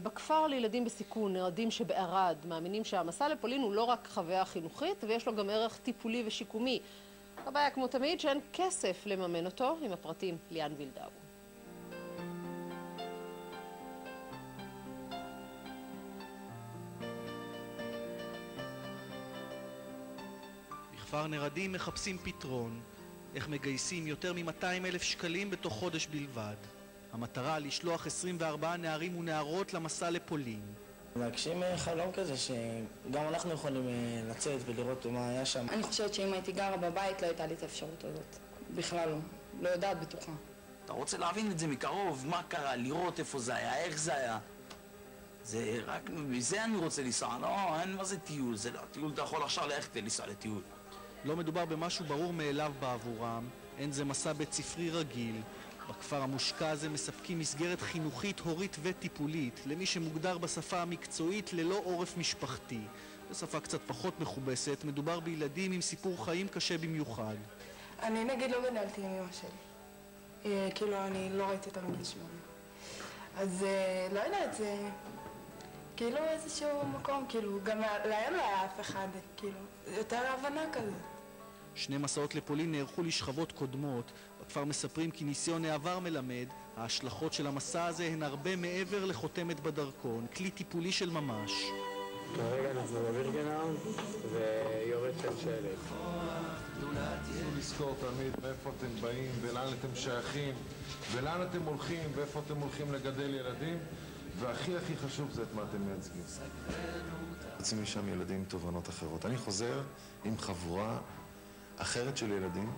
בכפר לילדים בסיכון, נרדים שבערד, מאמינים שהמסע לפולין הוא לא רק חוויה חינוכית, ויש לו גם ערך טיפולי ושיקומי. הבעיה כמו תמיד שאין כסף לממן אותו, עם הפרטים ליאן וילדאו. בכפר נרדים מחפשים פתרון, איך מגייסים יותר מ-200,000 שקלים בתוך חודש בלבד. המטרה לשלוח 24 נערים ונערות למסע לפולין. להגשים חלום כזה שגם אנחנו יכולים לצאת ולראות מה היה שם. אני חושבת שאם הייתי גרה בבית לא הייתה לי את האפשרות הזאת. בכלל לא. לא יודעת בטוחה. אתה רוצה להבין את זה מקרוב, מה קרה, לראות איפה זה היה, איך זה היה. זה רק, בזה אני רוצה לנסוע, לא, אין מה זה טיול, זה לא, טיול אתה יכול עכשיו ללכת ולנסוע לטיול. לא מדובר במשהו ברור מאליו בעבורם, אין זה מסע בית ספרי רגיל. בכפר המושקע הזה מספקים מסגרת חינוכית, הורית וטיפולית למי שמוגדר בשפה המקצועית ללא עורף משפחתי. בשפה קצת פחות מכובסת, מדובר בילדים עם סיפור חיים קשה במיוחד. אני נגיד לא גדלתי עם אמא שלי. כאילו אני לא ראיתי אותה מגיל 8. אז לא יודעת, זה כאילו איזשהו מקום, כאילו גם להם לא היה אף אחד, כאילו יותר הבנה כזה. שני מסעות לפולין נערכו לשכבות קודמות. בכפר מספרים כי ניסיון העבר מלמד, ההשלכות של המסע הזה הן הרבה מעבר לחותמת בדרכון, כלי טיפולי של ממש. כרגע אנחנו בבירגנאו ויורד של שלג. צריכים לזכור תמיד מאיפה אתם באים ולאן אתם שייכים ולאן אתם הולכים ואיפה אתם הולכים לגדל ילדים, והכי הכי חשוב זה את מה אתם מייצגים. יוצאים משם ילדים עם תובנות אחרות. אני חוזר עם חבורה אחרת של ילדים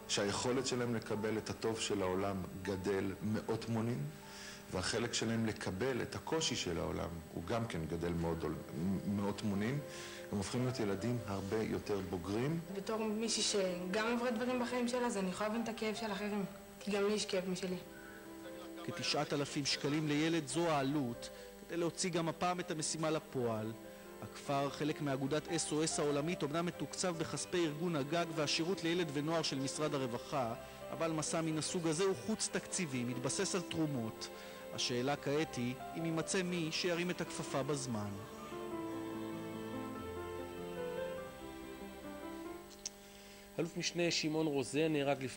שהיכולת שלהם לקבל את הטוב של העולם גדל מאות מונים, והחלק שלהם לקבל את הקושי של העולם הוא גם כן גדל מאות מונים. הם הופכים להיות ילדים הרבה יותר בוגרים. בתור מישהי שגם עברה דברים בחיים שלה, אז אני יכולה להבין את הכאב של אחרים, כי גם לי יש כאב משלי. כ9,000 שקלים לילד זו העלות, כדי להוציא גם הפעם את המשימה לפועל. הכפר, חלק מאגודת SOS העולמית, אומנם מתוקצב בכספי ארגון הגג והשירות לילד ונוער של משרד הרווחה, אבל מסע מן הסוג הזה הוא חוץ תקציבי, מתבסס על תרומות. השאלה כעת היא אם יימצא מי שירים את הכפפה בזמן. אלוף משנה שמעון רוזן נהרג לפני